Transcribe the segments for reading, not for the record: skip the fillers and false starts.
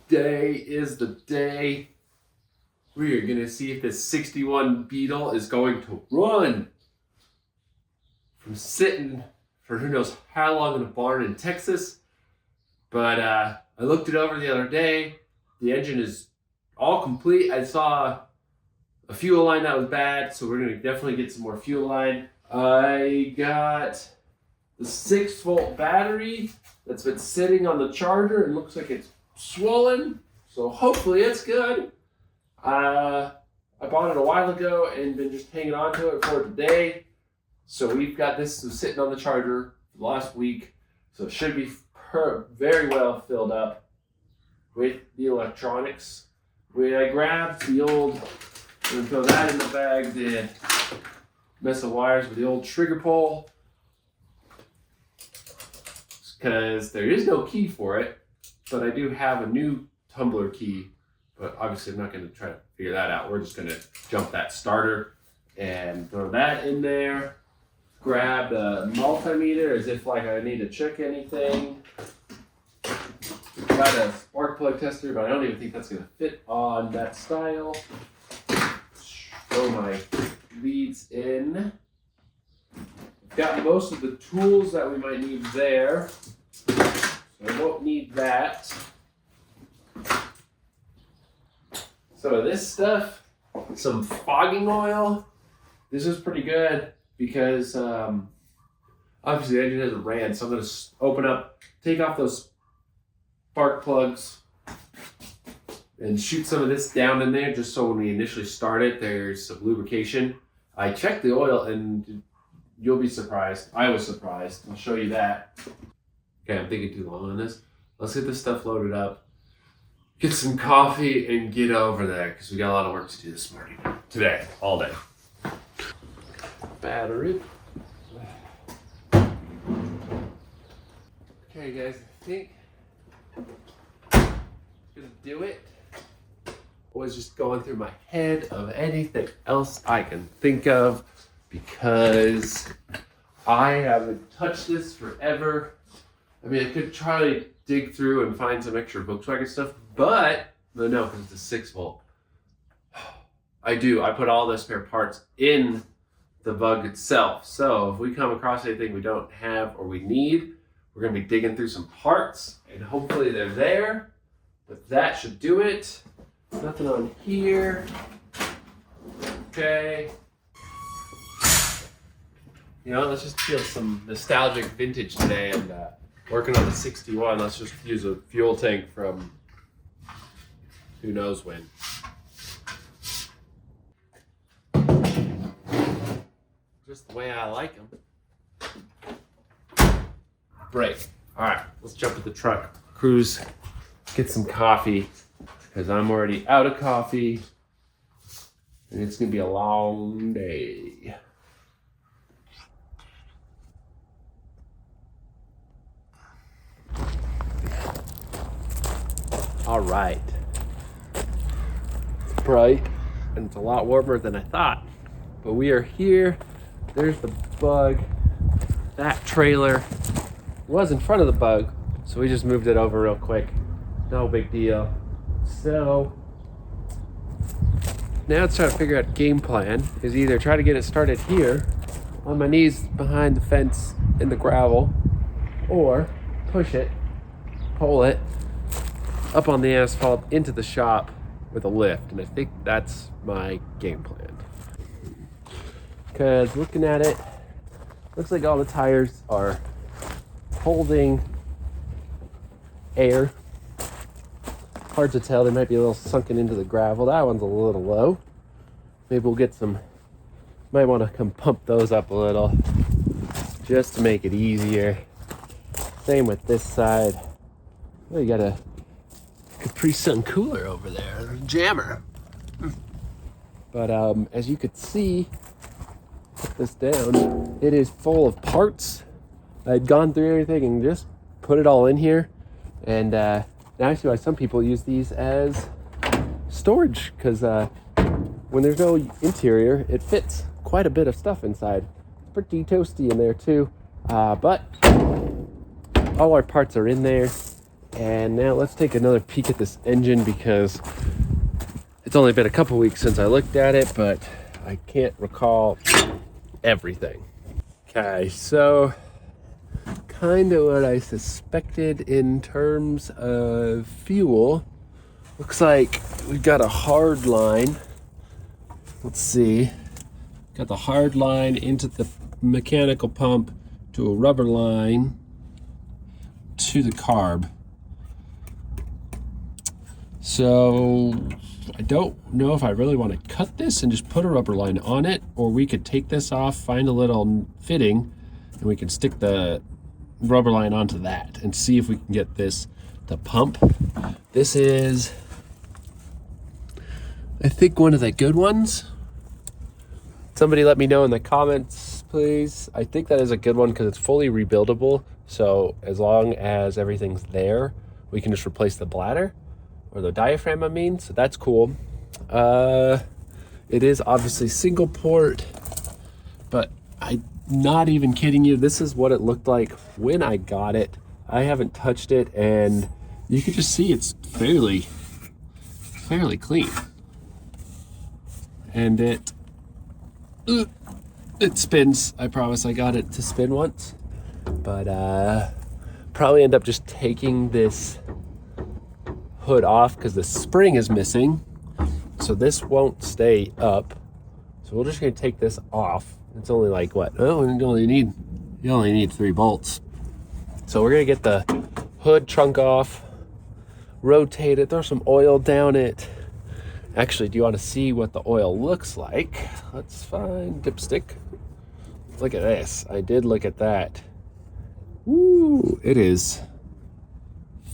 Today is the day we are going to see if this 61 Beetle is going to run from sitting for who knows how long in a barn in Texas. But I looked it over the other day. The engine is all complete. I saw a fuel line that was bad, so we're going to definitely get some more fuel line. I got the 6-volt battery that's been sitting on the charger and looks like it's swollen, so hopefully it's good. I bought it a while ago and been just hanging on to it for today. So we've got this sitting on the charger for the last week, so it should be very well filled up with the electronics. I grabbed the old, I'm gonna throw that in the bag, the mess of wires with the old trigger pull, because there is no key for it, but I do have a new tumbler key, but obviously I'm not going to try to figure that out. We're just going to jump that starter and throw that in there. Grab the multimeter as if like I need to check anything. Got a spark plug tester, but I don't even think that's going to fit on that style. Throw my leads in. Got most of the tools that we might need there. I won't need that. Some of this stuff, some fogging oil. This is pretty good because obviously the engine hasn't ran, so I'm going to open up, take off those spark plugs and shoot some of this down in there just so when we initially start it, there's some lubrication. I checked the oil and you'll be surprised. I was surprised. I'll show you that. Okay, I'm thinking too long on this. Let's get this stuff loaded up, get some coffee, and get over there because we got a lot of work to do this morning. Today, all day. Battery. Okay, guys, I think I'm gonna do it. Was just going through my head of anything else I can think of because I haven't touched this forever. I mean, I could try to dig through and find some extra Volkswagen stuff, but no, because it's a 6-volt. I put all the spare parts in the Bug itself. So if we come across anything we don't have or we need, we're going to be digging through some parts, and hopefully they're there. But that should do it. Nothing on here. Okay. You know, let's just feel some nostalgic vintage today and working on the 61. Let's just use a fuel tank from who knows when. Just the way I like them. Brake. All right, let's jump in the truck, cruise, get some coffee, because I'm already out of coffee, and it's gonna be a long day. All right. It's bright and it's a lot warmer than I thought, but we are here. There's the Bug. That trailer was in front of the Bug, so we just moved it over real quick. No big deal. So now let's try to figure out game plan. Is either try to get it started here on my knees behind the fence in the gravel, or push it, pull it up on the asphalt into the shop with a lift, and I think that's my game plan. Because looking at it, looks like all the tires are holding air. Hard to tell, they might be a little sunken into the gravel. That one's a little low. Maybe we'll get some, might want to come pump those up a little just to make it easier. Same with this side. Oh, you got a Capri Sun cooler over there, jammer. But as you could see, put this down, it is full of parts. I'd gone through everything and just put it all in here. And now I see why some people use these as storage, because when there's no interior, it fits quite a bit of stuff inside. Pretty toasty in there too. But all our parts are in there. And now let's take another peek at this engine because it's only been a couple weeks since I looked at it, but I can't recall everything. Okay, so kind of what I suspected in terms of fuel. Looks like we've got a hard line. Let's see. Got the hard line into the mechanical pump to a rubber line to the carb. So I don't know if I really want to cut this and just put a rubber line on it, or we could take this off, find a little fitting, and we can stick the rubber line onto that and see if we can get this to pump. This is, I think, one of the good ones. Somebody let me know in the comments, please. I think that is a good one because it's fully rebuildable. So as long as everything's there, we can just replace the bladder or the diaphragm, I mean. So that's cool. It is obviously single port, but I'm not even kidding you. This is what it looked like when I got it. I haven't touched it, and you can just see it's fairly clean. And it spins. I promise I got it to spin once, but probably end up just taking this hood off because the spring is missing, so this won't stay up. So we're just gonna take this off. It's only like what? Oh, you only need 3 bolts. So we're gonna get the hood trunk off, rotate it, throw some oil down it. Actually, do you want to see what the oil looks like? Let's find dipstick. Look at this. I did look at that. Ooh, it is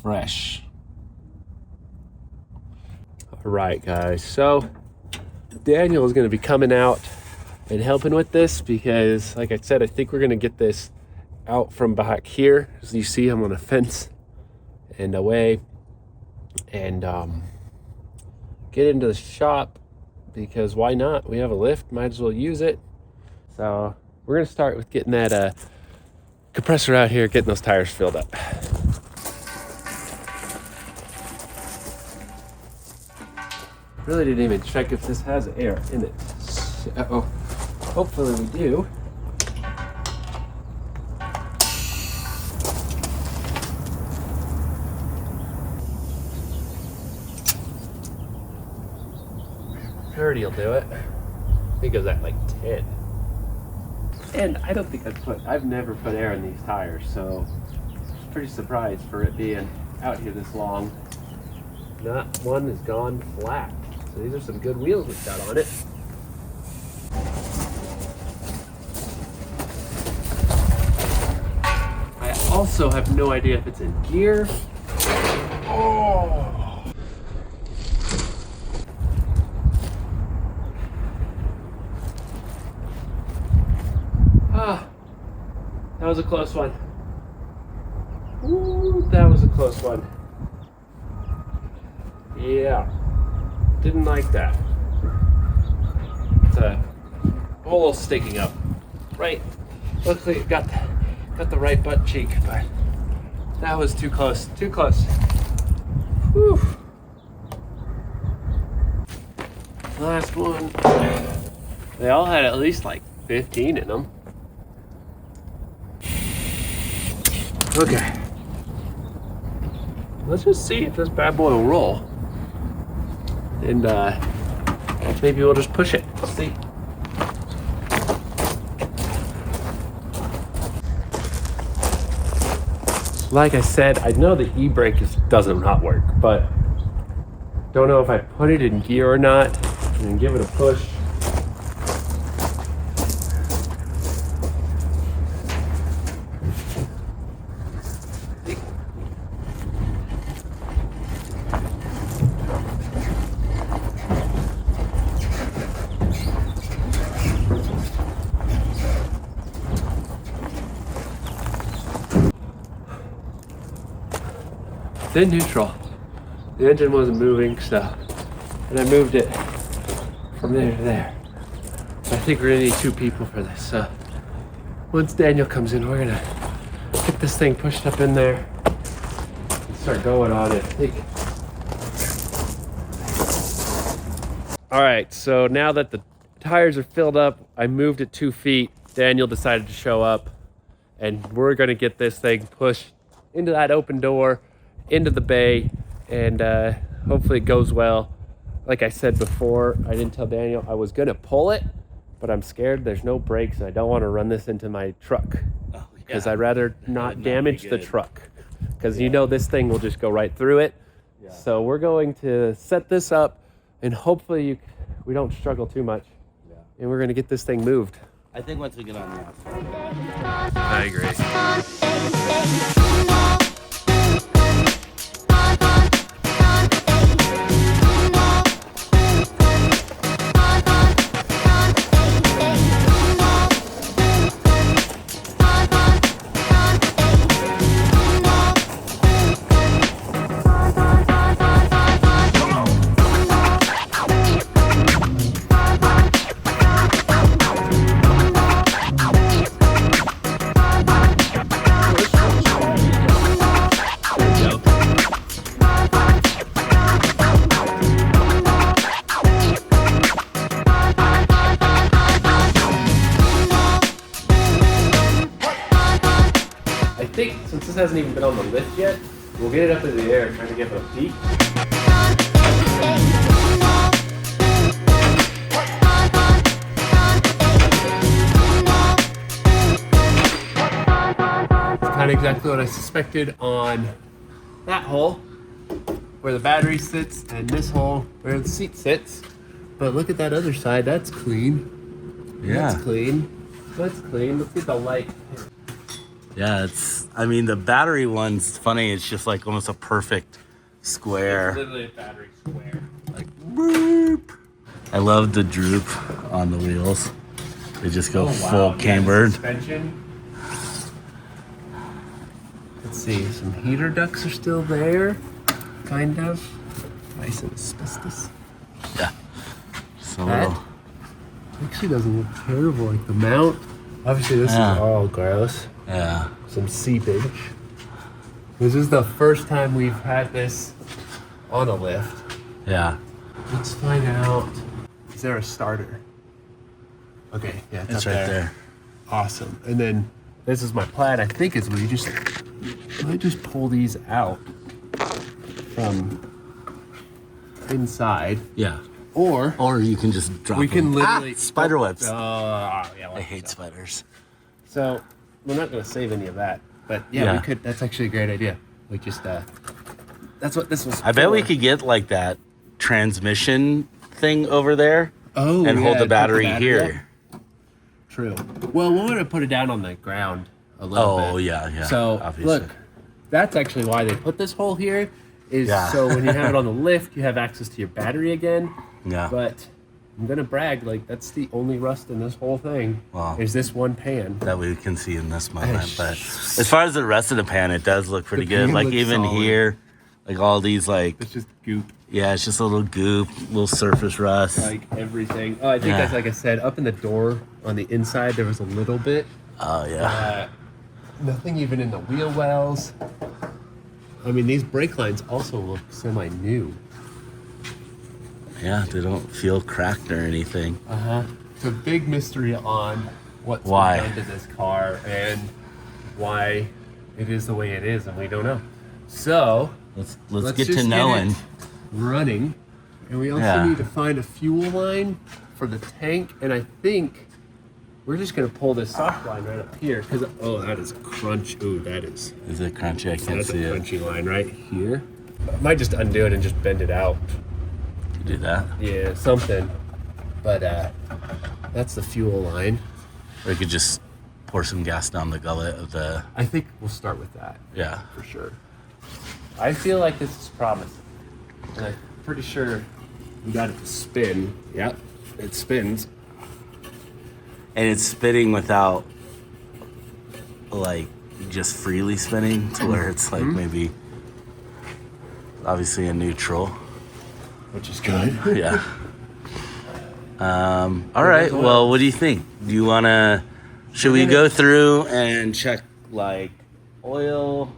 fresh. All right, guys. So Daniel is going to be coming out and helping with this because, like I said, I think we're going to get this out from back here. As you see, I'm on a fence and away, and get into the shop because why not? We have a lift, might as well use it. So we're gonna start with getting that compressor out here, getting those tires filled up. Really didn't even check if this has air in it. So hopefully we do. Dirty will do it. I think it was at like 10. And I don't think I've never put air in these tires, so I'm pretty surprised for it being out here this long. Not one has gone flat. So these are some good wheels we've got on it. I also have no idea if it's in gear. Oh! That was a close one. Ooh, that was a close one. Yeah, didn't like that. It's a hole sticking up. Right. Luckily it got the right butt cheek, but that was too close. Too close. Whew. Last one. They all had at least like 15 in them. Okay. Let's just see if this bad boy will roll. And maybe we'll just push it. Let's see. Like I said, I know the e-brake doesn't not work, but don't know if I put it in gear or not. And give it a push. It's in neutral. The engine wasn't moving, so, and I moved it from there to there. I think we're gonna need 2 people for this. So once Daniel comes in, we're gonna get this thing pushed up in there and start going on it. All right, so now that the tires are filled up, I moved it 2 feet. Daniel decided to show up, and we're gonna get this thing pushed into that open door, into the bay, and hopefully it goes well. Like I said before, I didn't tell Daniel I was gonna pull it, but I'm scared there's no brakes, and I don't want to run this into my truck because I'd rather not damage the truck, because you know this thing will just go right through it. Yeah. So we're going to set this up, and hopefully we don't struggle too much. Yeah. And we're going to get this thing moved. I think once we get on the outside. I agree. Since this hasn't even been on the lift yet, we'll get it up in the air, trying to give it a peek. It's kind of exactly what I suspected on that hole, where the battery sits, and this hole where the seat sits. But look at that other side, that's clean. Yeah. That's clean. That's clean. Let's get the light. Yeah, I mean, the battery one's funny. It's just like almost a perfect square. It's literally a battery square. Like, whoop. I love the droop on the wheels. They just go full cambered. Suspension. Let's see, some heater ducts are still there. Kind of. Nice and asbestos. Yeah. So that actually doesn't look terrible. Like the mount. Obviously, this is all gross. Yeah. Some seepage. This is the first time we've had this on a lift. Yeah. Let's find out. Is there a starter? Okay, yeah, it's right there. Awesome. And then this is my plan. I think is we might just pull these out from inside. Yeah. Or you can just drop we can them. literally spider webs. Yeah, I hate spiders. So we're not going to save any of that, but yeah, we could. That's actually a great idea. We just that's what this was. I bet we could get like that transmission thing over there. Oh, and hold the battery here. Up. True. Well, we're going to put it down on the ground a little bit. Oh yeah. So obviously. Look, that's actually why they put this hole here. So when you have it on the lift, you have access to your battery again. Yeah. But I'm gonna brag, like that's the only rust in this whole thing. Wow. Is this one pan that we can see in this moment. But as far as the rest of the pan, it does look pretty good. Like even solid. Here, like all these like it's just goop. Yeah, it's just a little goop, little surface rust. Like everything. Oh, I think that's like I said, up in the door on the inside there was a little bit. Oh yeah. Nothing even in the wheel wells. I mean, these brake lines also look semi-new. Yeah, they don't feel cracked or anything. It's a big mystery on what's been done to this car and why it is the way it is, and we don't know. So let's get to knowing. Running, and we also need to find a fuel line for the tank, and I think we're just gonna pull this soft line right up here because that is crunch. Ooh, that is. Is it crunchy? I can't see it. That's a crunchy line right here. I might just undo it and just bend it out. Do that? Yeah, something. But that's the fuel line. Or you could just pour some gas down the gullet of the... I think we'll start with that. Yeah. For sure. I feel like this is promising. And I'm pretty sure we got it to spin. Yep, it spins. And it's spinning without, like, just freely spinning to where it's like maybe, obviously a neutral. Which is good. Yeah. All right. Well, what do you think? Do you want to... Should we go through and check, like, oil,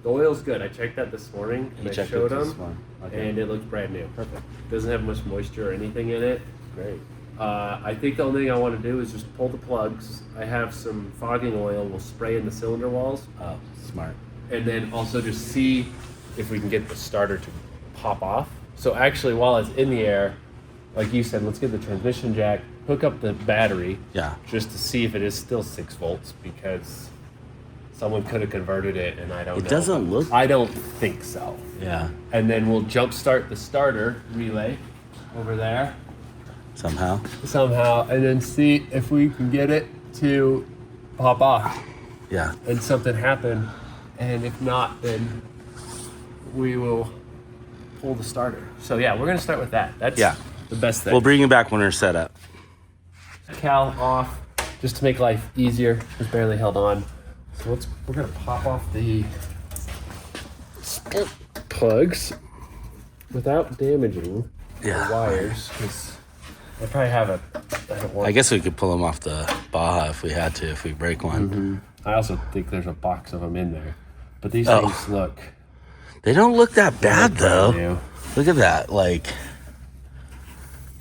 The oil's good. I checked that this morning and I showed them, and it looks brand new. Perfect. Doesn't have much moisture or anything in it. Great. I think the only thing I want to do is just pull the plugs. I have some fogging oil. We'll spray in the cylinder walls. Oh, smart. And then also just see if we can get the starter to pop off. So actually, while it's in the air, like you said, let's get the transmission jack, hook up the battery. Yeah. Just to see if it is still 6 volts, because someone could have converted it and I don't know. It doesn't look... I don't think so. Yeah. And then we'll jump start the starter relay over there somehow, and then see if we can get it to pop off. Yeah. And something happen. And if not, then we will pull the starter. So yeah, we're gonna start with that. That's the best thing. We'll bring you back when we're set up. Cal off, just to make life easier. It's barely held on. So we're gonna pop off the plugs without damaging the wires, because I probably have I guess we could pull them off the Baja if we had to, if we break one. Mm-hmm. I also think there's a box of them in there. But these things look... They don't look that bad, though. New. Look at that. Like,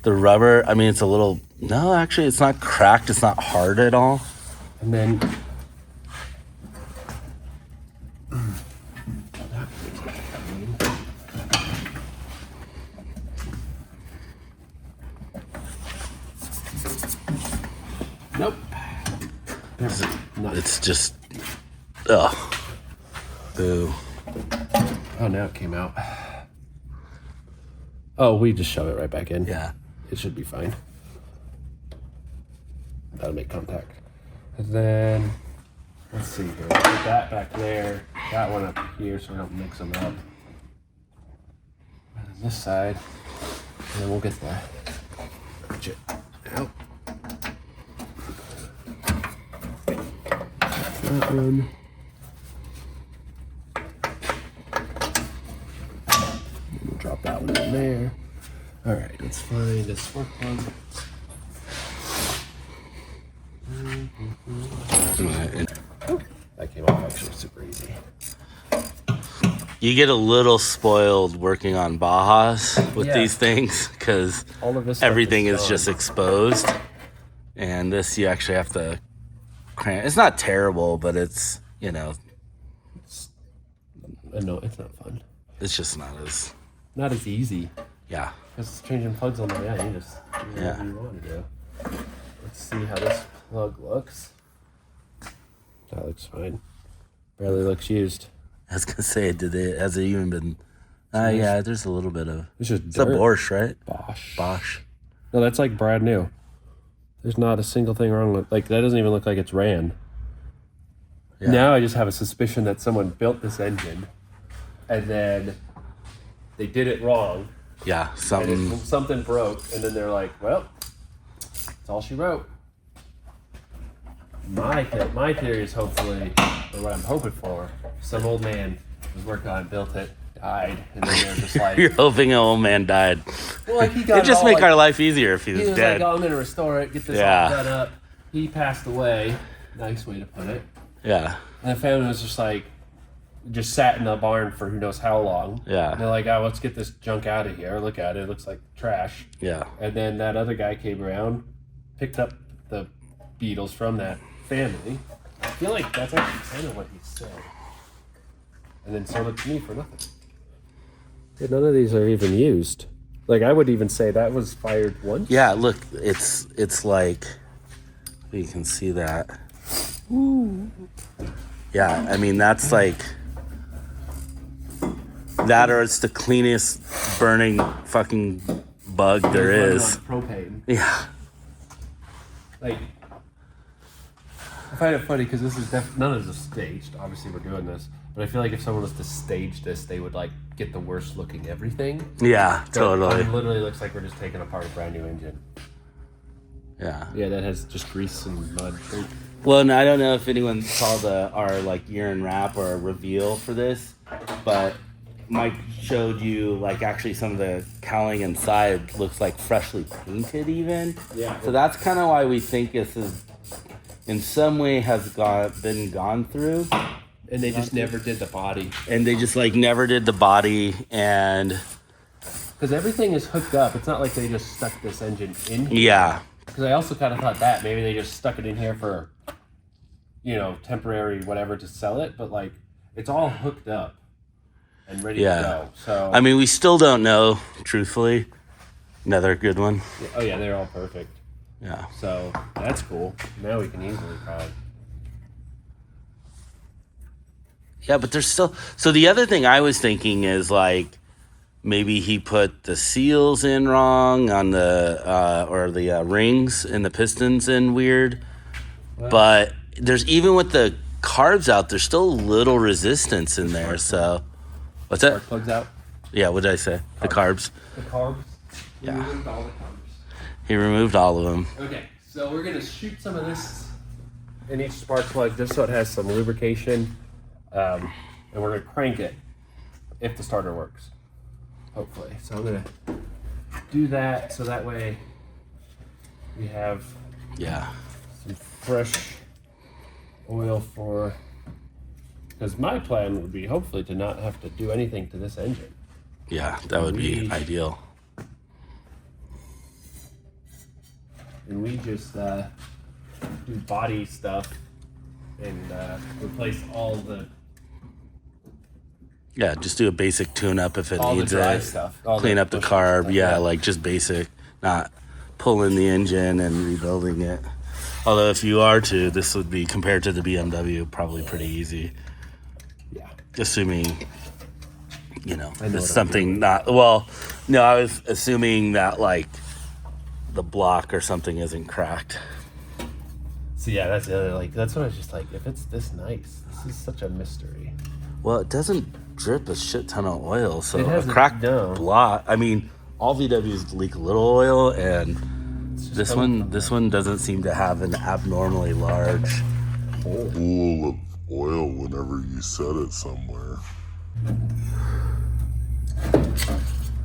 the rubber, I mean, it's a little... No, actually, it's not cracked. It's not hard at all. And then... Nope. It's just... Ugh. Boo. Oh, now it came out. Oh, we just shove it right back in. Yeah. It should be fine. That'll make contact. And then, let's see here. We'll put that back there. That one up here so we don't mix them up. And then this side. And then we'll get the... Ratchet out. That one. We'll drop that one in there. All right, let's find a spark plug. That came off actually super easy. You get a little spoiled working on Bajas with these things, because everything is just exposed. And this, you actually have to crank. It's not terrible, but it's, you know. No, it's not fun. It's just not as easy. Yeah. Because changing plugs on the way out, you just do whatever you want to do. Let's see how this plug looks. That looks fine. Barely looks used. I was gonna say, has it even been? Yeah, there's a little bit of. It's just it's a Bosch, right? Bosch. No, that's like brand new. There's not a single thing wrong with, like, that doesn't even look like it's ran. Yeah. Now I just have a suspicion that someone built this engine, and then they did it wrong. Yeah, something broke, and then they're like, well, that's all she wrote. My theory is hopefully, or what I'm hoping for, some old man was working on it, built it, died, and then they're just like... You're hoping an old man died. Well, like, he got It'd just make our life easier if he was dead. Like, oh, I'm going to restore it, get this all done up. He passed away. Nice way to put it. Yeah. And the family was just like, just sat in the barn for who knows how long. Yeah. And they're like, oh, let's get this junk out of here. Look at it. It looks like trash. Yeah. And then that other guy came around, picked up the Beetles from that family. I feel like that's actually kind of what he said. And then sold it to me for nothing. Yeah, none of these are even used. Like, I would even say that was fired once. Yeah, look, it's like, you can see that. Ooh. Yeah, I mean, that's like, that or it's the cleanest burning fucking bug there is. Propane. Yeah. Like, I find it funny because this is none of this is staged. Obviously, we're doing this, but I feel like if someone was to stage this, they would like get the worst looking everything. Yeah, totally. It literally looks like we're just taking apart a brand new engine. Yeah. Yeah, that has just grease and mud. Well, and I don't know if anyone saw our like year-end wrap or a reveal for this, but Mike showed you like actually some of the cowling inside looks like freshly painted even. Yeah. So that's kind of why we think this is in some way has been gone through. And they just never did the body. And they just like never did the body, and because everything is hooked up. It's not like they just stuck this engine in here. Yeah. Because I also kind of thought that maybe they just stuck it in here for, you know, temporary whatever to sell it, but like it's all hooked up and ready to go. So I mean, we still don't know, truthfully. Another good one. Oh yeah, they're all perfect. Yeah. So that's cool. Now we can easily probably. Yeah, but there's still. So the other thing I was thinking is like maybe he put the seals in wrong on the or the rings and the pistons in weird. Wow. But there's even with the carbs out, there's still a little resistance in there. So what's that? Spark plugs out. Yeah, what did I say? Carbs. The carbs. The carbs. Yeah. He removed all the carbs. He removed all of them. Okay, so we're gonna shoot some of this in each spark plug just so it has some lubrication. And we're going to crank it if the starter works, hopefully. So I'm going to do that so that way we have some fresh oil for, because my plan would be hopefully to not have to do anything to this engine. Yeah, that would be ideal. And we just do body stuff and replace all the just do a basic tune-up if it all needs the dry it. stuff. Clean up the carb. Stuff, like just basic, not pulling the engine and rebuilding it. Although if you are to, this would be, compared to the BMW, probably pretty easy. Yeah. Assuming, you know it's something not, well, no, I was assuming that like the block or something isn't cracked. So yeah, that's the other, like, that's what I was just like, if it's this nice, this is such a mystery. Well, it doesn't drip a shit ton of oil, so a cracked block. I mean, all VWs leak a little oil, and this one doesn't seem to have an abnormally large hole. Full of oil whenever you set it somewhere.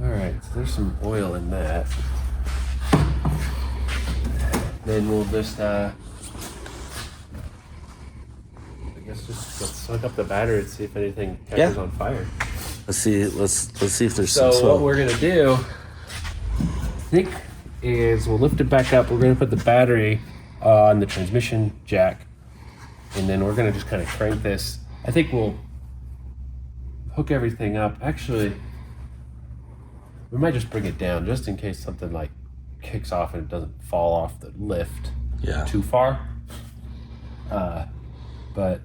All right, so there's some oil in that. Then we'll just let's hook up the battery and see if anything catches on fire. Let's see if there's so some. So what we're gonna do, I think, is we'll lift it back up. We're gonna put the battery on the transmission jack, and then we're gonna just kind of crank this. I think we'll hook everything up. Actually, we might just bring it down just in case something like kicks off and it doesn't fall off the lift too far. But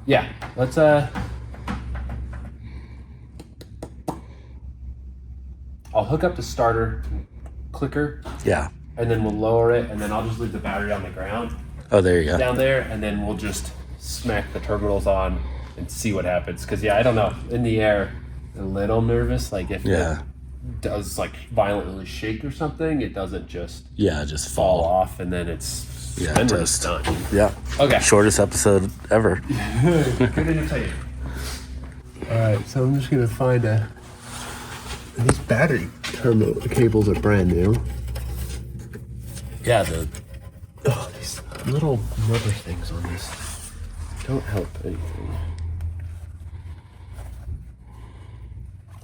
yeah, let's I'll hook up the starter clicker. Yeah. And then we'll lower it, and then I'll just leave the battery on the ground. Oh, there you go. Down there, and then we'll just smack the terminals on and see what happens. Because I don't know, in the air, a little nervous. Like if it does like violently shake or something, it doesn't just fall off, and then it's done. Yeah. Okay. Shortest episode ever. Good entertainment. All right, so I'm just gonna find these battery terminal cables are brand new. Yeah, these little rubber things on this don't help anything.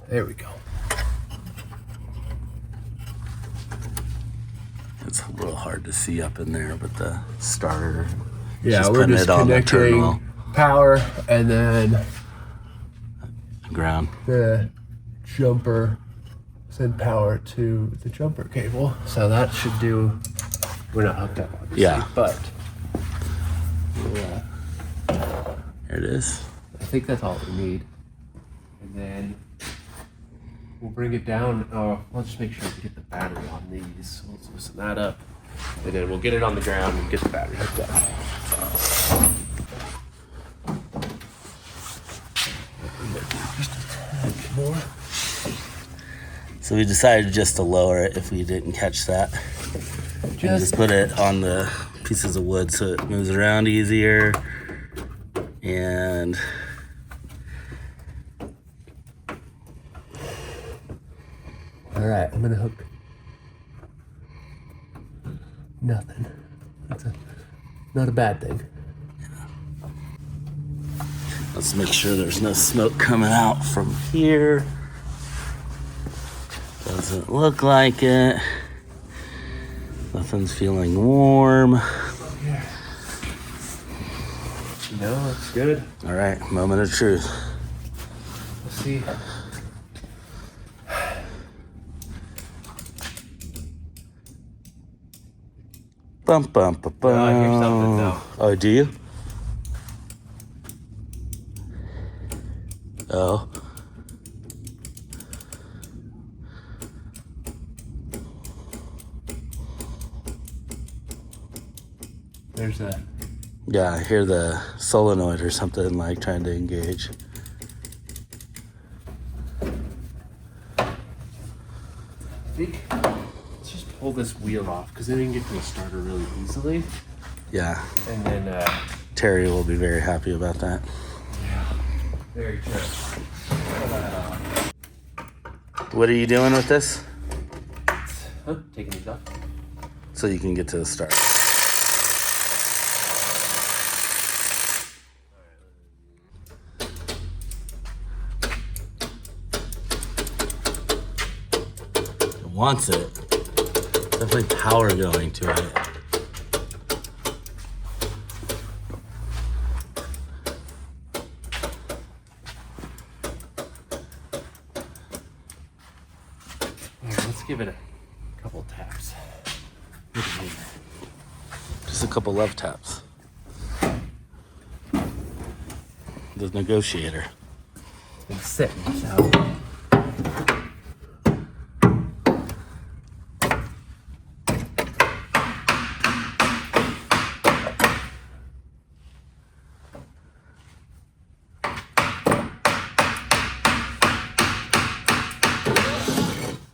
There we go. It's a little hard to see up in there, but the starter. Yeah, we're just connecting power and then ground. The jumper send power to the jumper cable. So that should do. We're not hooked up, obviously, but here it is. I think that's all we need, and then we'll bring it down. I'll just make sure to get the battery on these. We'll loosen that up, and then we'll get it on the ground and get the battery hooked up. Just a tad more. So we decided just to lower it if we didn't catch that. Just put it on the pieces of wood so it moves around easier. And all right, I'm gonna hook nothing. That's not a bad thing. Let's make sure there's no smoke coming out from here. Doesn't look like it. Nothing's feeling warm. Yeah. No, it's good. All right, moment of truth. Let's see. Bum, bum, bum, bum. I hear something though. Oh, do you? Oh. There's that. Yeah, I hear the solenoid or something like trying to engage. I think let's just pull this wheel off because then we can get to the starter really easily. Yeah. And then Terry will be very happy about that. yeah, very true. Pull that off. What are you doing with this? Huh? Taking these off. So you can get to the start. It wants it. Definitely power going to it. Let's give it a couple taps. Just a couple love taps. The negotiator. It's been sitting, so.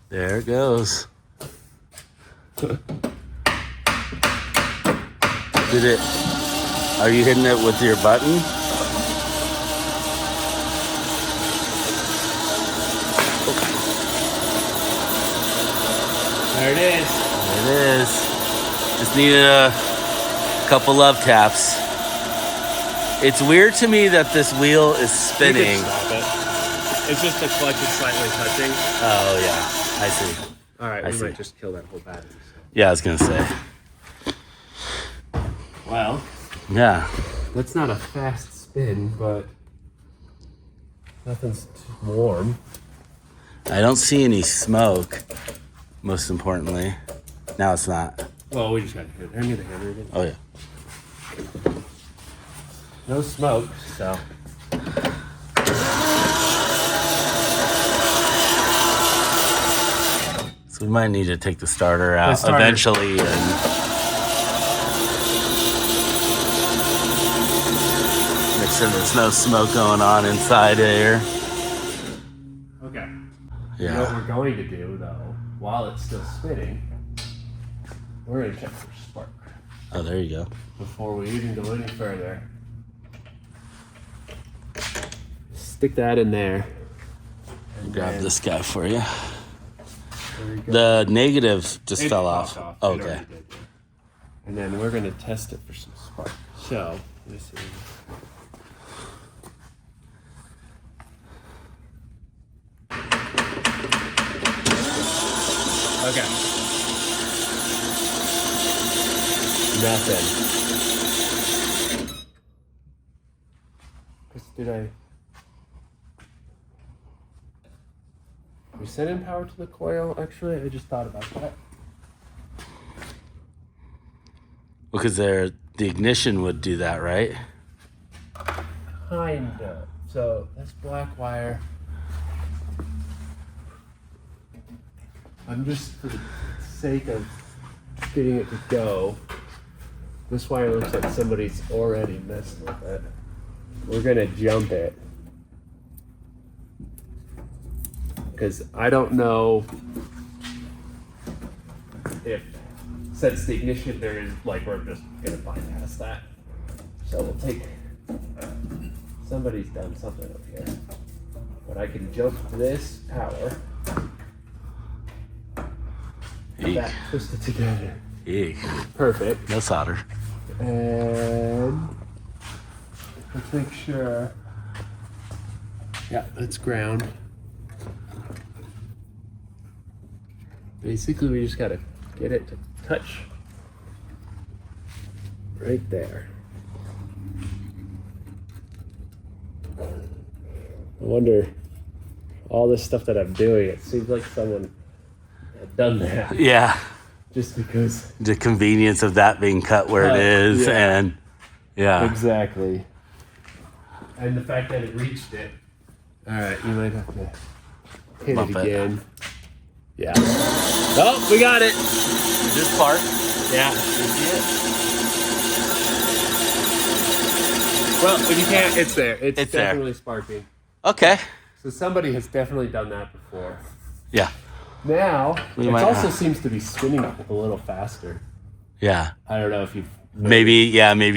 There it goes. Did it? Are you hitting it with your button? There it is. There it is. Just needed a couple love taps. It's weird to me that this wheel is spinning. Stop it. It's just the clutch is slightly touching. Oh yeah, I see. All right, I we see. might just kill that whole battery. So. Yeah, I was gonna say. Well, Yeah. that's not a fast spin, but nothing's too warm. I don't see any smoke. Most importantly, now it's not. Well, we just got to hit it. Hand me the hammer again. Oh yeah. No smoke, so. So we might need to take the starter out starter. eventually and make sure there's no smoke going on inside here. Okay. You know what Yeah. we're going to do, though, while it's still spinning, we're going to check for spark. Oh, there you go. Before we even go any further. Stick that in there. And Grab then- this guy for you. There we go. The negative just It fell popped off. It Okay. already did. And then we're going to test it for some spark. So, let me see. Okay. Nothing. Did I? We sent in power to the coil. Actually, I just thought about that. Because the ignition would do that, right? Kind of. So that's black wire. I'm just for the sake of getting it to go. This wire looks like somebody's already messed with it. We're gonna jump it. Because I don't know if, since the ignition there is, like, we're just gonna bypass that. So we'll take, somebody's done something up here. But I can jump this power. Eek. That twisted together. Eek. Perfect. No solder. And let's make sure Yeah, that's ground. Basically, we just gotta get it to touch right there. I wonder, all this stuff that I'm doing, it seems like someone had done that. Yeah. Just because. The convenience of that being cut where it is, yeah. and yeah. Exactly. And the fact that it reached it. All right, you might have to hit Bump it it. again. Yeah. Oh, we got it. This part. Yeah. You see it? Well, if you can't, it's there. It's It's there. definitely sparking. Okay. So somebody has definitely done that before. Yeah. Now, We it might also have. seems to be spinning a little faster. Yeah. I don't know if you've... Maybe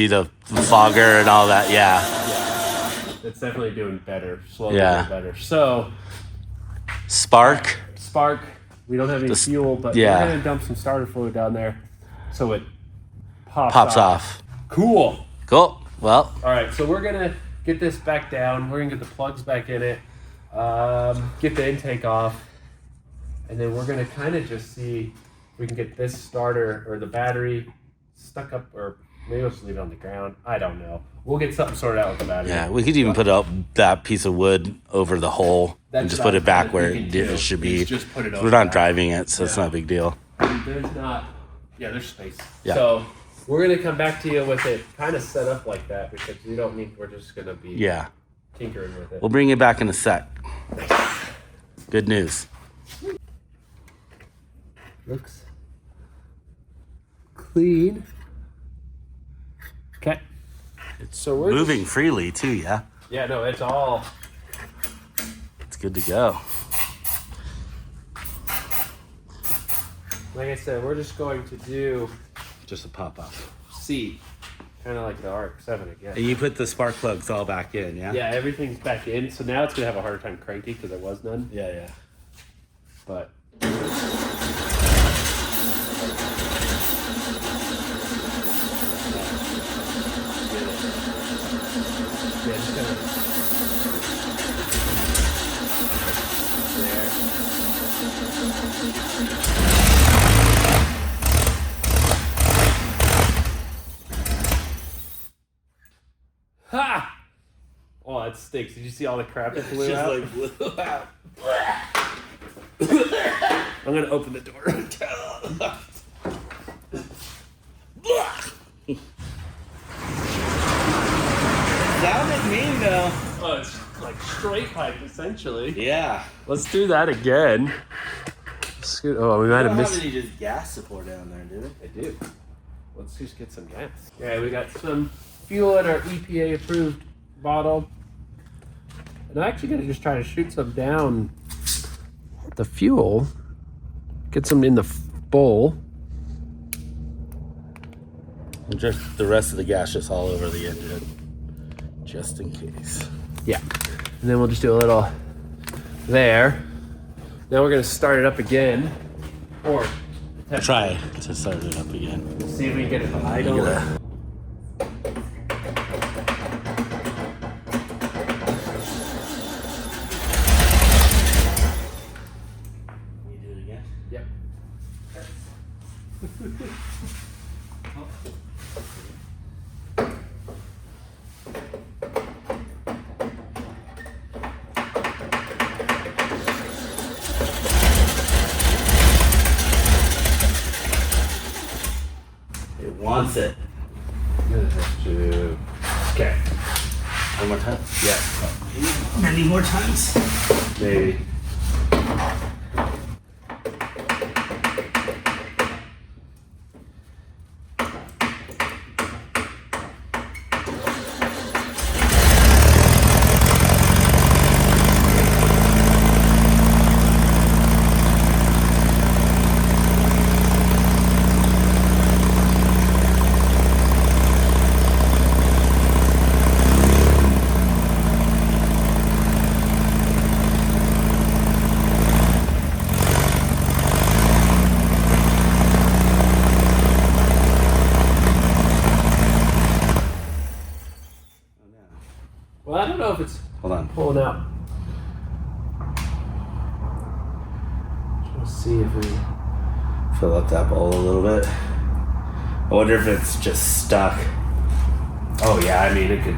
the fogger and all that. Yeah. Yeah. It's definitely doing better. Slowly Yeah. doing better. So, Spark. spark. We don't have any fuel, but yeah. we're going to dump some starter fluid down there so it Pops off. Cool. Cool. Well, All right, so we're going to get this back down. We're going to get the plugs back in it, get the intake off, and then we're going to kind of just see if we can get this starter or the battery stuck up, or maybe we'll just leave it on the ground. I don't know. We'll get something sorted out with the battery. yeah, we could even put up that piece of wood over the hole and That's just what put I it back was where thinking, too, it should be. is just put it over We're not that. driving it, so it's Yeah. not a big deal. There's not, yeah, there's space. Yeah. So we're going to come back to you with it kind of set up like that because we don't need, we're just going to be Yeah. tinkering with it. We'll bring it back in a sec. Good news. Looks clean. Okay. So we're Moving freely too, yeah. Yeah, no, it's all. It's good to go. Like I said, we're just going to do Just a pop off. C, kind of like the RX-7, I guess. And you put the spark plugs all back in, yeah? Yeah, everything's back in. So now it's gonna have a harder time cranking because there was none. Yeah, yeah. But yeah, just kind of there. Ha! Oh, that stinks. Did you see all the crap that flew out? blew out. I'm gonna open the door. Sounded mean though. Oh, it's like straight pipe, essentially. Yeah. Let's do that again. Oh, we might have missed. any just gas support down there, do I do. Let's just get some gas. Yeah, we got some fuel in our EPA approved bottle. And I'm actually gonna just try to shoot some down the fuel. Get some in the bowl. Just the rest of the gas just all over the engine. Just in case. Yeah. And then we'll just do a little there. Now we're gonna start it up again. Or Try to start it up again. see if we can get it idle. Look at that. Can you do it again? Yep. It wants it. Okay. One more time. Yeah. Many more times. Maybe. Well, I don't know if it's Hold on. pulling out see if we fill up that bowl a little bit. I wonder if it's just stuck. Oh yeah, I mean it could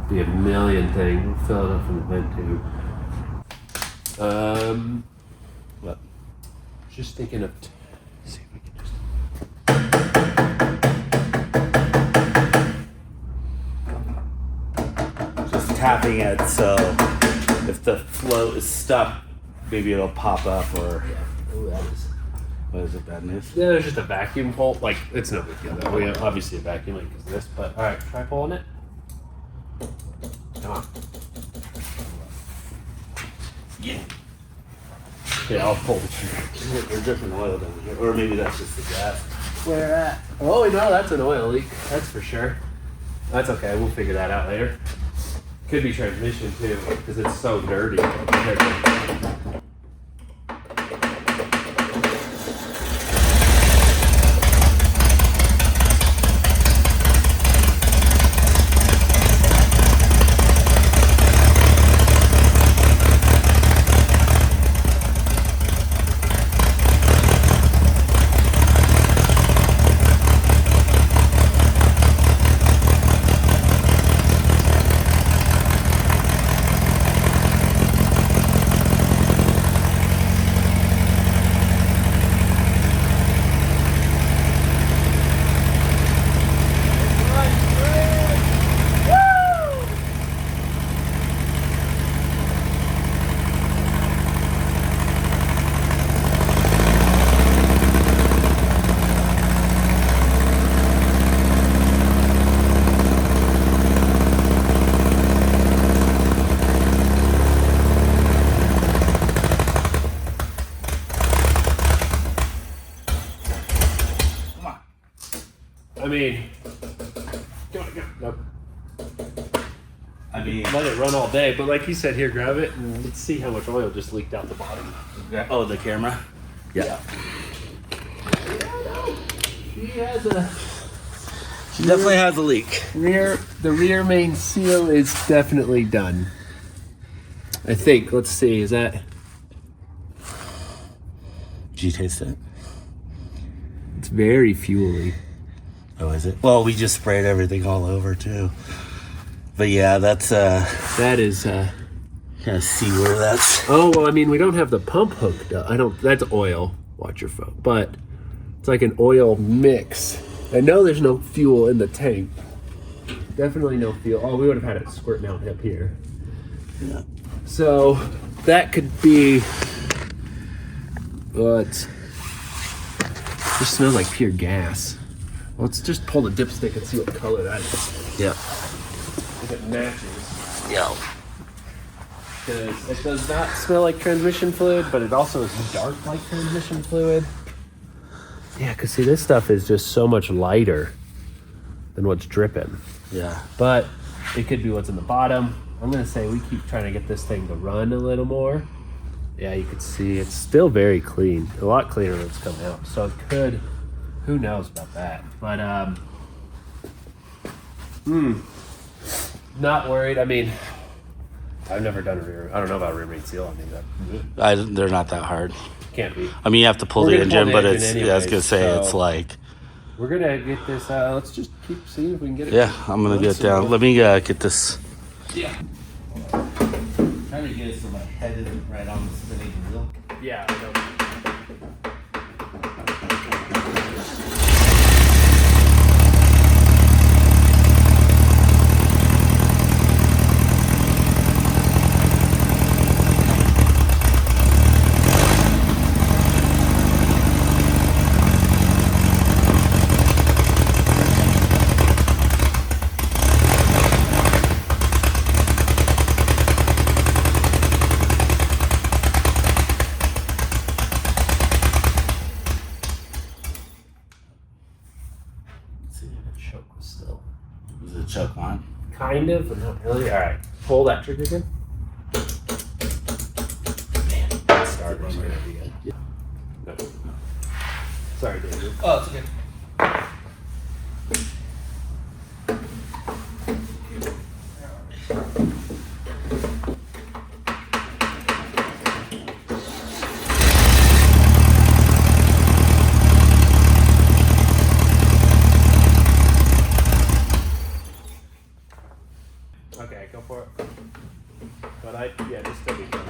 be a million things. We'll fill it up from the vent tube. What? Just thinking of see if we can just tapping it, so if the float is stuck, maybe it'll pop up or. yeah. Oh, that is. What is it, bad news? Yeah, there's just a vacuum pull. Like it's no big deal. Though. We have obviously a vacuum like because this, but all right, try pulling it. Come on. Yeah. Yeah, I'll pull the trigger. There's different oil down here, or maybe that's just the gas. Where at? Oh no, that's an oil leak. That's for sure. That's okay. We'll figure that out later. Could be transmission too, because it's so dirty. I mean, come on. Nope. I mean, Let it run all day, but like you said, here, grab it and let's see how much oil just leaked out the bottom. oh, the camera? Yeah. She has a She definitely has a leak. the rear main seal is definitely done. I think. Let's see. Is that? Did you taste it? It's very fuely. Oh, is it? Well, we just sprayed everything all over too. But yeah, that's That is. Kind of see where that's. Oh well, I mean, we don't have the pump hooked up. I don't. That's oil. Watch your phone. But it's like an oil mix. I know there's no fuel in the tank. Definitely no fuel. Oh, we would have had it squirt down up here. Yeah. So that could be. What? Just smells like pure gas. Let's just pull the dipstick and see what color that is. Yeah. If it matches. Yeah. Because it does not smell like transmission fluid, but it also is dark like transmission fluid. Yeah, because see, this stuff is just so much lighter than what's dripping. Yeah. But it could be what's in the bottom. I'm going to say we keep trying to get this thing to run a little more. Yeah, you can see it's still very clean. A lot cleaner than it's come out. So it could, who knows about that. But, not worried. I mean, I've never done a rear, I don't know about rear main seal. I mean, They're not that hard. can't be. I mean, you have to pull We're the gonna pull engine, the but engine it's, anyways, yeah, I was going to say, so- it's like, We're going to get this, let's just keep seeing if we can get it. yeah, I'm going to get down. Let me get this. Yeah. Trying to get it so my head isn't right on the spinning wheel. Yeah, I know. Is it choke on? Kind of, but not really. All right, pull that trigger again. Man, that starter's gonna be good. No. Sorry, David. Oh, it's okay. Yeah, this still be fun.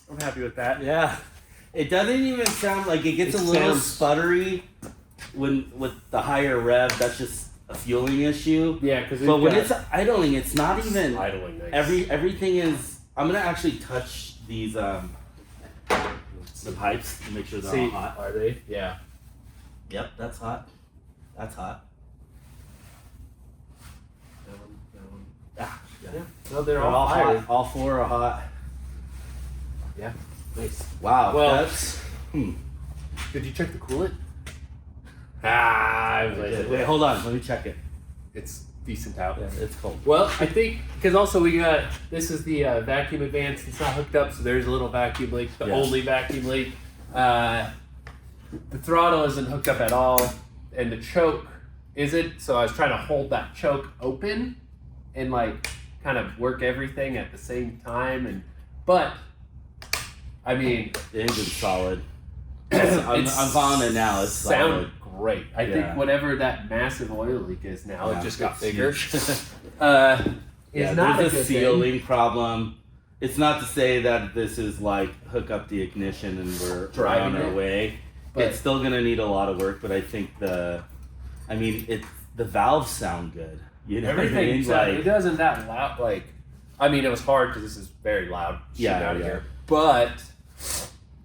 I'm happy with that. Yeah. It doesn't even sound like it gets a little sputtery with the higher rev. That's just a fueling issue. Yeah, because but when it's idling, it's not even idling. Nice. Everything is. I'm gonna actually touch these the pipes to make sure they're all hot. Are they? Yeah. Yep, that's hot. That's hot. Yeah. No, they're all hot. All four are hot. Yeah. Nice. Wow. Well, that's. Did you check the coolant? Wait, hold on. Let me check it. It's decent out. Yeah, it's cold. Well, I think because also we got this is the vacuum advance. It's not hooked up, so there's a little vacuum leak. The only vacuum leak. The throttle isn't hooked up at all, and the choke isn't. So I was trying to hold that choke open and like kind of work everything at the same time. But I mean, the engine's solid. I'm following it now. It's solid. Great. I think whatever that massive oil leak is now, it just got bigger. There's a sealing problem. It's not to say that this is like hook up the ignition and we're on our way. But it's still gonna need a lot of work. But I think the valves sound good. You know, everything it doesn't that loud. Like, I mean, it was hard because this is very loud. Out of here. But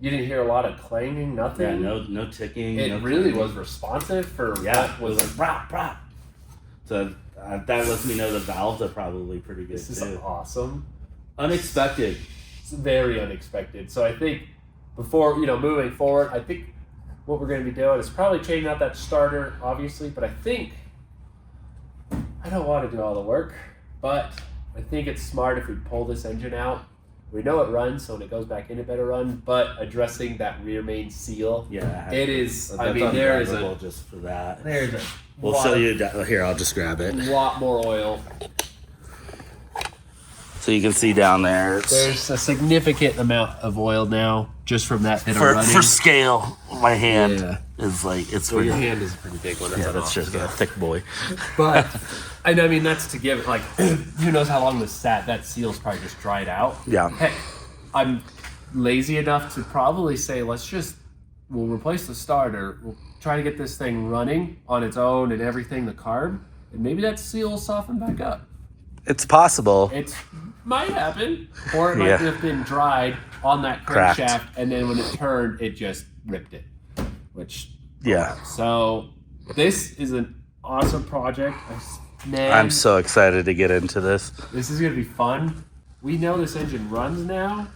you didn't hear a lot of clanging, nothing. Yeah, no ticking. It really was responsive for what was like brap brap. So that lets me know the valves are probably pretty good. This is awesome. Unexpected. It's very unexpected. So I think before moving forward, I think what we're going to be doing is probably changing out that starter, obviously. But I think I don't want to do all the work, but I think it's smart if we pull this engine out. We know it runs, so when it goes back in, it better run. But addressing that rear main seal, it is. I mean, there is a just for that. There's a. We'll show you that. Here, I'll just grab it. A lot more oil. So you can see down there. There's a significant amount of oil now just from that bit of running. For scale, my hand is like it's. Well, your hand is a pretty big one. That's just a thick boy. But I mean that's to give it like who knows how long this sat. That seal's probably just dried out. Yeah. Heck, I'm lazy enough to probably say we'll replace the starter. We'll try to get this thing running on its own and everything, the carb, and maybe that seal will soften back up. It's possible. It might happen, or it might have been dried on that crankshaft, and then when it turned, it just ripped it. So this is an awesome project. Man, I'm so excited to get into this. This is gonna be fun. We know this engine runs now.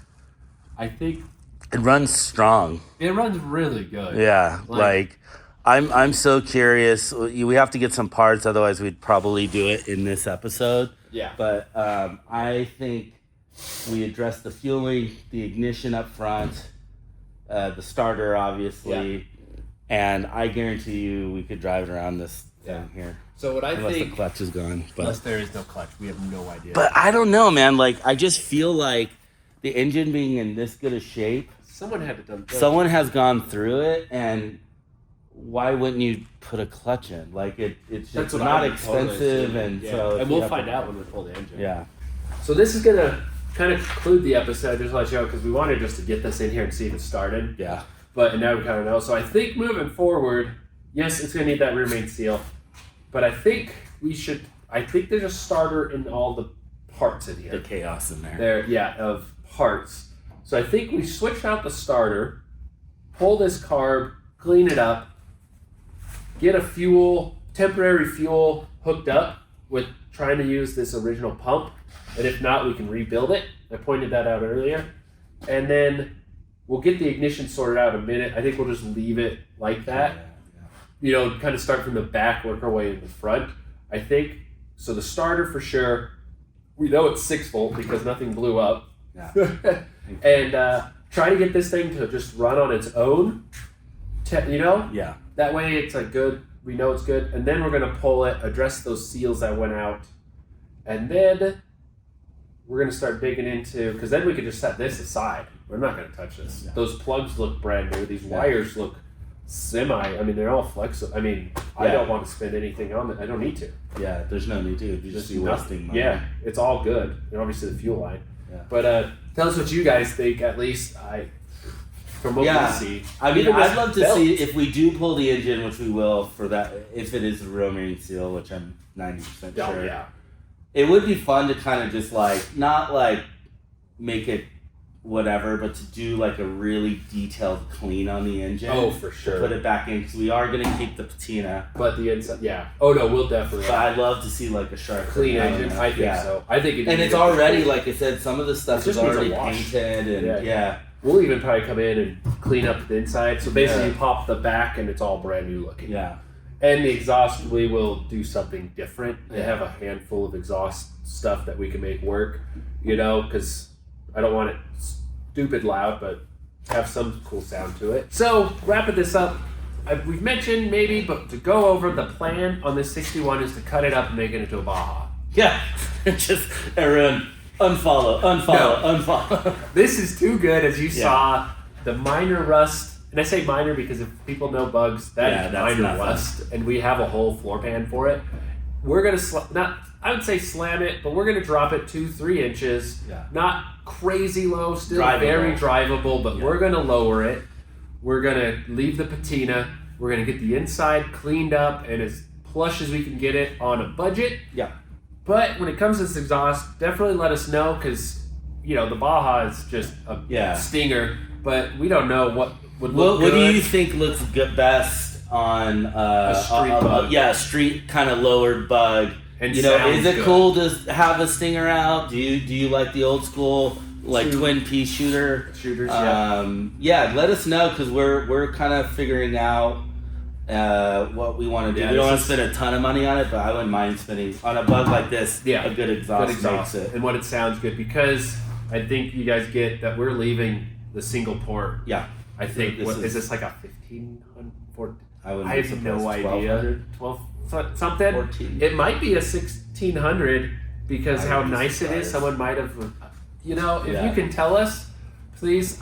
I think it runs strong. It runs really good. Yeah, like I'm so curious. We have to get some parts, otherwise we'd probably do it in this episode. Yeah. But I think we addressed the fueling, the ignition up front, the starter, obviously, and I guarantee you we could drive it around this thing here. So what unless the clutch is gone. Unless there is no clutch, we have no idea. But I don't know, man. Like I just feel like the engine being in this good a shape, someone has gone through it, and why wouldn't you put a clutch in? Like it's just not expensive, and so and we'll find out when we pull the engine. Yeah. So this is gonna kind of conclude the episode. Just to let you know, because we wanted just to get this in here and see if it started. Yeah. But now we kind of know. So I think moving forward, yes, it's gonna need that rear main seal, but I think we should. I think there's a starter in all the parts in here. The chaos in there. Of parts. So I think we switch out the starter, pull this carb, clean it up, get a temporary fuel hooked up with trying to use this original pump. And if not, we can rebuild it. I pointed that out earlier. And then we'll get the ignition sorted out in a minute. I think we'll just leave it like that. You know, kind of start from the back, work our way in the front. I think, so the starter for sure, we know it's 6 volt because nothing blew up. Yeah. And try to get this thing to just run on its own. Yeah. That way it's like good. We know it's good. And then we're going to pull it, address those seals that went out. And then we're going to start digging into, because then we could just set this aside. We're not going to touch this. Yeah. Those plugs look brand new. These wires look they're all flexible. I mean, I don't want to spend anything on it. I don't need to. Yeah, there's no need to. You just be wasting money. Yeah, it's all good. And obviously the fuel line. Yeah. But tell us what you guys think, at least from what we see. I mean, I'd love to see if we do pull the engine, which we will for that, if it is a real main seal, which I'm 90% sure. Oh, yeah. It would be fun to kind of just not make it whatever, but to do like a really detailed clean on the engine. Oh, for sure. Put it back in, because we are going to keep the patina. But the inside, Oh, no, we'll definitely. But I'd love to see like a sharp clean engine. I think so. I think and it's already, like I said, some of the stuff is already painted. And we'll even probably come in and clean up the inside. So basically you pop the back and it's all brand new looking. Yeah. And the exhaust, we will do something different. They have a handful of exhaust stuff that we can make work, because I don't want it stupid loud, but have some cool sound to it. So, wrapping this up, we've mentioned maybe, but to go over the plan on this 61 is to cut it up and make it into a Baja. Yeah, just everyone unfollow. This is too good, as you saw, the minor rust. And I say minor because if people know bugs, that's minor rust, and we have a whole floor pan for it. We're gonna I would say slam it, but we're gonna drop it 2-3 inches. Yeah. Not crazy low, still very drivable, but we're gonna lower it. We're gonna leave the patina. We're gonna get the inside cleaned up and as plush as we can get it on a budget. Yeah. But when it comes to this exhaust, definitely let us know, because the Baja is just a stinger, but we don't know what would look good. What do you think looks best on a street bug? A street kind of lowered bug. And is it cool to have a stinger out? Do you like the old school twin piece shooters? Let us know, because we're kind of figuring out what we want to do. We don't want to spend a ton of money on it, but I wouldn't mind spending on a bug like this. Yeah, a good exhaust makes it. And what it sounds good, because I think you guys get that we're leaving the single port. Yeah. I think, This is this like a 1500? I have no 1200? idea. 12 something? 14. It might be a 1600 because I how would be nice it is. surprised. Someone might have, if Yeah. you can tell us, please,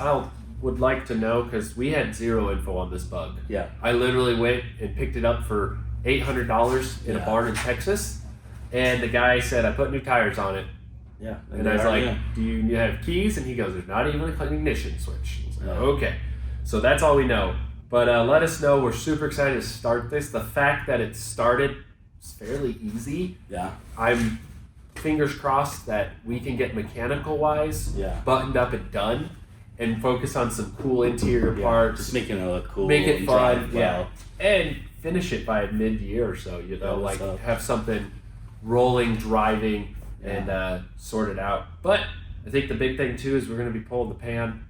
would like to know because we had zero info on this bug. Yeah. I literally went and picked it up for $800 in a Yeah. barn in Texas, and the guy said I put new tires on it, Yeah. and I was like, "Do you have keys?" And he goes, "There's not even an ignition switch." I was like, No. "Okay," so that's all we know. But let us know. We're super excited to start this. The fact that it started is fairly easy. Yeah. I'm fingers crossed that we can get mechanical wise Yeah. buttoned up and done, and focus on some cool interior parts. Just making it look cool. Make it and fun, drive yeah, well. and finish it by mid-year or so. Yeah, Like what's up? have something rolling, driving, and sort it out. But I think the big thing too is we're going to be pulling the pan.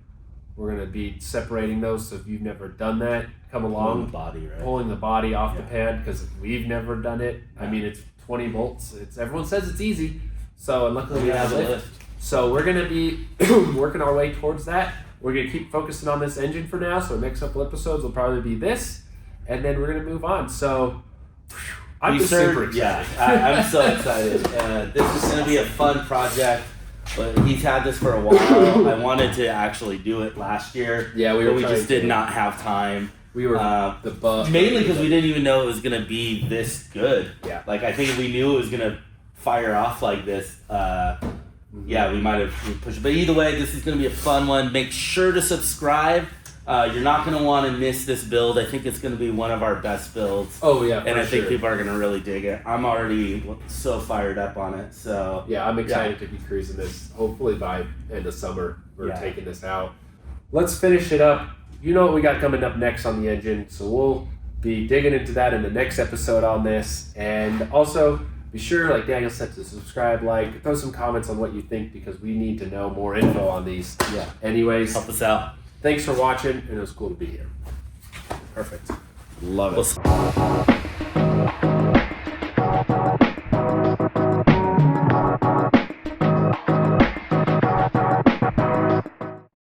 We're going to be separating those. So if you've never done that, come Pulling along. the body, right? Pulling the body off the Yeah. pan because we've never done it. I Yeah. mean, it's 20 volts. Everyone says it's easy. So and luckily we have a a lift. So we're going to be working our way towards that. We're going to keep focusing on this engine for now. So next couple episodes will probably be this. And then we're going to move on. So I'm just super excited. Yeah, I'm so excited. This is going to be a fun project. But he's had this for a while. I wanted to actually do it last year. Yeah, but we trying just did to. not have time. We were the bug. Mainly because we didn't even know it was going to be this good. Yeah. Like, I think if we knew it was going to fire off like this, yeah, we might have pushed it. But either way, this is going to be a fun one. Make sure to subscribe. You're not going to want to miss this build. I think it's going to be one of our best builds. Oh, yeah, for And I think sure. people are going to really dig it. I'm already so fired up on it. So Yeah, I'm excited to be cruising this. Hopefully by end of summer, we're Yeah. taking this out. Let's finish it up. You know what we got coming up next on the engine, so we'll be digging into that in the next episode on this. And also, be sure, like Daniel said, to subscribe, like, throw some comments on what you think because we need to know more info on these. Yeah. Anyways, help us out. thanks for watching, and it was cool to be here. Perfect. Love it. We'll